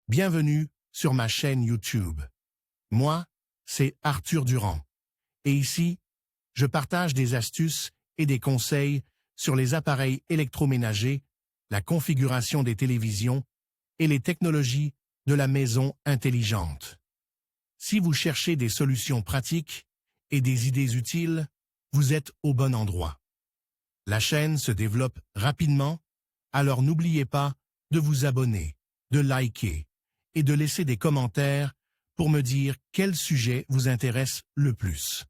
Bienvenue sur ma chaîne YouTube. Moi, c'est Arthur Durand. Et ici, je partage des astuces et des conseils sur les appareils électroménagers, la configuration des télévisions et les technologies de la maison intelligente. Si vous cherchez des solutions pratiques et des idées utiles, vous êtes au bon endroit. La chaîne se développe rapidement, alors n'oubliez pas de vous abonner, de liker et de laisser des commentaires pour me dire quel sujet vous intéresse le plus.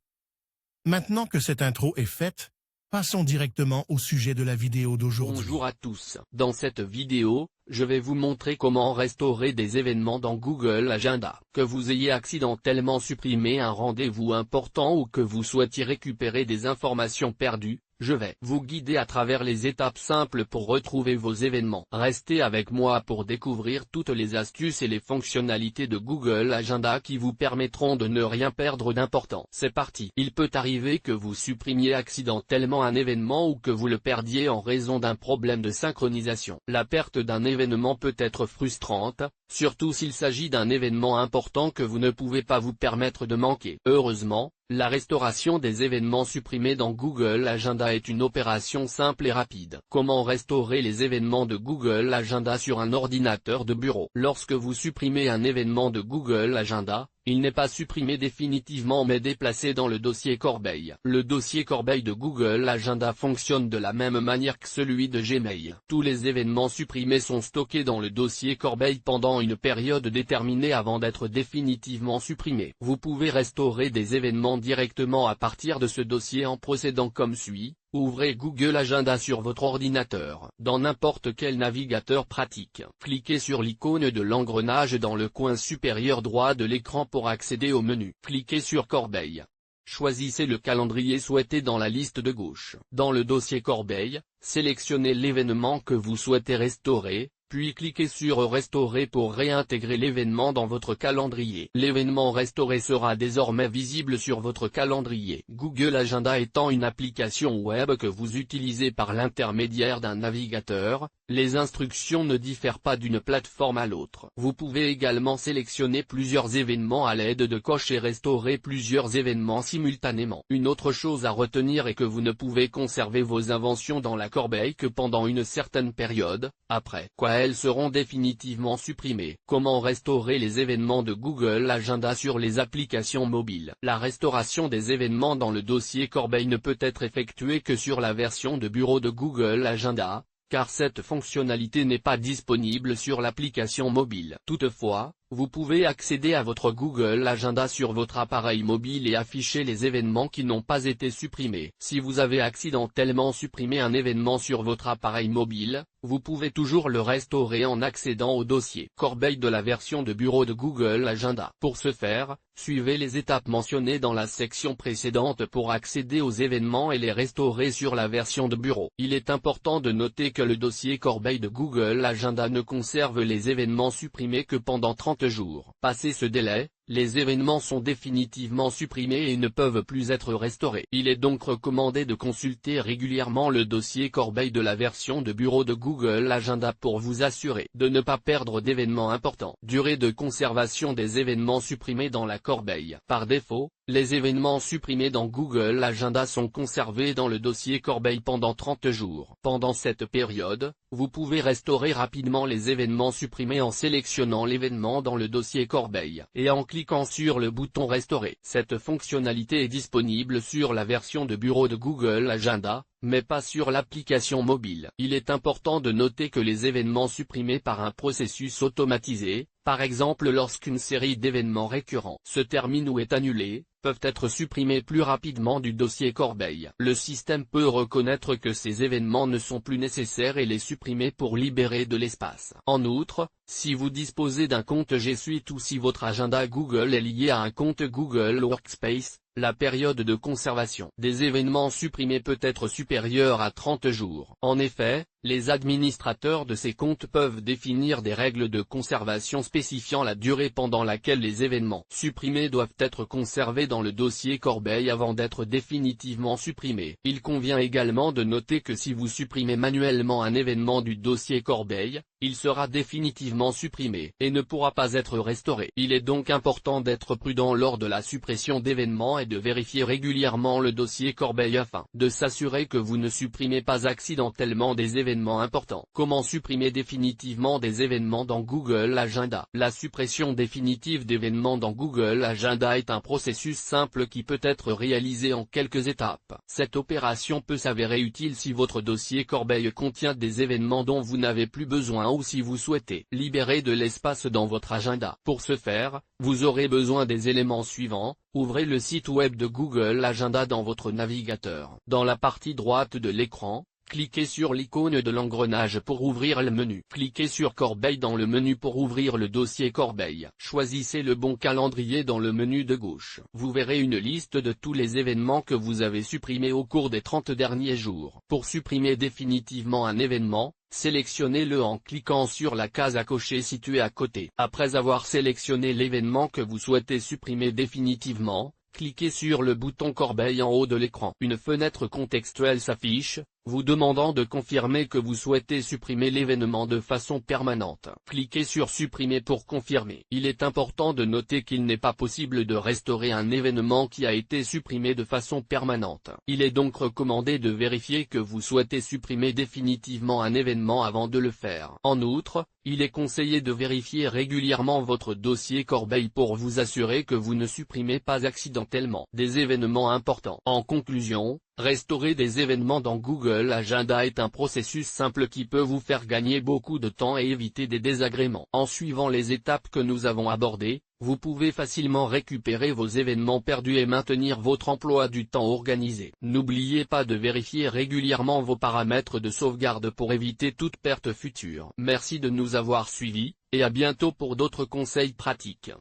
Maintenant que cette intro est faite, passons directement au sujet de la vidéo d'aujourd'hui. Bonjour à tous. Dans cette vidéo, je vais vous montrer comment restaurer des événements dans Google Agenda. Que vous ayez accidentellement supprimé un rendez-vous important ou que vous souhaitiez récupérer des informations perdues, je vais vous guider à travers les étapes simples pour retrouver vos événements. Restez avec moi pour découvrir toutes les astuces et les fonctionnalités de Google Agenda qui vous permettront de ne rien perdre d'important. C'est parti. Il peut arriver que vous supprimiez accidentellement un événement ou que vous le perdiez en raison d'un problème de synchronisation. La perte d'un événement peut être frustrante, surtout s'il s'agit d'un événement important que vous ne pouvez pas vous permettre de manquer. Heureusement, la restauration des événements supprimés dans Google Agenda est une opération simple et rapide. Comment restaurer les événements de Google Agenda sur un ordinateur de bureau? Lorsque vous supprimez un événement de Google Agenda, il n'est pas supprimé définitivement mais déplacé dans le dossier corbeille. Le dossier corbeille de Google Agenda fonctionne de la même manière que celui de Gmail. Tous les événements supprimés sont stockés dans le dossier corbeille pendant une période déterminée avant d'être définitivement supprimés. Vous pouvez restaurer des événements directement à partir de ce dossier en procédant comme suit. Ouvrez Google Agenda sur votre ordinateur. Dans n'importe quel navigateur pratique, cliquez sur l'icône de l'engrenage dans le coin supérieur droit de l'écran pour accéder au menu. Cliquez sur Corbeille. Choisissez le calendrier souhaité dans la liste de gauche. Dans le dossier Corbeille, sélectionnez l'événement que vous souhaitez restaurer, puis cliquez sur Restaurer pour réintégrer l'événement dans votre calendrier. L'événement restauré sera désormais visible sur votre calendrier. Google Agenda étant une application web que vous utilisez par l'intermédiaire d'un navigateur, les instructions ne diffèrent pas d'une plateforme à l'autre. Vous pouvez également sélectionner plusieurs événements à l'aide de coches et restaurer plusieurs événements simultanément. Une autre chose à retenir est que vous ne pouvez conserver vos inventions dans la corbeille que pendant une certaine période, après quoi elles seront définitivement supprimées. Comment restaurer les événements de Google Agenda sur les applications mobiles? La restauration des événements dans le dossier corbeille ne peut être effectuée que sur la version de bureau de Google Agenda, car cette fonctionnalité n'est pas disponible sur l'application mobile. Toutefois, vous pouvez accéder à votre Google Agenda sur votre appareil mobile et afficher les événements qui n'ont pas été supprimés. Si vous avez accidentellement supprimé un événement sur votre appareil mobile, vous pouvez toujours le restaurer en accédant au dossier corbeille de la version de bureau de Google Agenda. Pour ce faire, suivez les étapes mentionnées dans la section précédente pour accéder aux événements et les restaurer sur la version de bureau. Il est important de noter que le dossier corbeille de Google Agenda ne conserve les événements supprimés que pendant 30 jours. Passé ce délai, les événements sont définitivement supprimés et ne peuvent plus être restaurés. Il est donc recommandé de consulter régulièrement le dossier corbeille de la version de bureau de Google Agenda pour vous assurer de ne pas perdre d'événements importants. Durée de conservation des événements supprimés dans la corbeille. Par défaut, les événements supprimés dans Google Agenda sont conservés dans le dossier corbeille pendant 30 jours. Pendant cette période, vous pouvez restaurer rapidement les événements supprimés en sélectionnant l'événement dans le dossier corbeille et en cliquant sur le bouton Restaurer. Cette fonctionnalité est disponible sur la version de bureau de Google Agenda, mais pas sur l'application mobile. Il est important de noter que les événements supprimés par un processus automatisé, par exemple lorsqu'une série d'événements récurrents se termine ou est annulée, peuvent être supprimés plus rapidement du dossier corbeille. Le système peut reconnaître que ces événements ne sont plus nécessaires et les supprimer pour libérer de l'espace. En outre, si vous disposez d'un compte G Suite ou si votre agenda Google est lié à un compte Google Workspace, La période de conservation des événements supprimés peut être supérieure à 30 jours. En effet, les administrateurs de ces comptes peuvent définir des règles de conservation spécifiant la durée pendant laquelle les événements supprimés doivent être conservés dans le dossier corbeille avant d'être définitivement supprimés. Il convient également de noter que si vous supprimez manuellement un événement du dossier corbeille, il sera définitivement supprimé et ne pourra pas être restauré. Il est donc important d'être prudent lors de la suppression d'événements et de vérifier régulièrement le dossier corbeille afin de s'assurer que vous ne supprimez pas accidentellement des événements importants. Comment supprimer définitivement des événements dans Google Agenda? La suppression définitive d'événements dans Google Agenda est un processus simple qui peut être réalisé en quelques étapes. Cette opération peut s'avérer utile si votre dossier corbeille contient des événements dont vous n'avez plus besoin ou si vous souhaitez libérer de l'espace dans votre agenda. Pour ce faire, vous aurez besoin des éléments suivants. Ouvrez le site web de Google Agenda dans votre navigateur. Dans la partie droite de l'écran, cliquez sur l'icône de l'engrenage pour ouvrir le menu. Cliquez sur Corbeille dans le menu pour ouvrir le dossier Corbeille. Choisissez le bon calendrier dans le menu de gauche. Vous verrez une liste de tous les événements que vous avez supprimés au cours des 30 derniers jours. Pour supprimer définitivement un événement, sélectionnez-le en cliquant sur la case à cocher située à côté. Après avoir sélectionné l'événement que vous souhaitez supprimer définitivement, cliquez sur le bouton Corbeille en haut de l'écran. Une fenêtre contextuelle s'affiche, vous demandant de confirmer que vous souhaitez supprimer l'événement de façon permanente. Cliquez sur Supprimer pour confirmer. Il est important de noter qu'il n'est pas possible de restaurer un événement qui a été supprimé de façon permanente. Il est donc recommandé de vérifier que vous souhaitez supprimer définitivement un événement avant de le faire. En outre, il est conseillé de vérifier régulièrement votre dossier corbeille pour vous assurer que vous ne supprimez pas accidentellement des événements importants. En conclusion, restaurer des événements dans Google Agenda est un processus simple qui peut vous faire gagner beaucoup de temps et éviter des désagréments. En suivant les étapes que nous avons abordées, vous pouvez facilement récupérer vos événements perdus et maintenir votre emploi du temps organisé. N'oubliez pas de vérifier régulièrement vos paramètres de sauvegarde pour éviter toute perte future. Merci de nous avoir suivis, et à bientôt pour d'autres conseils pratiques.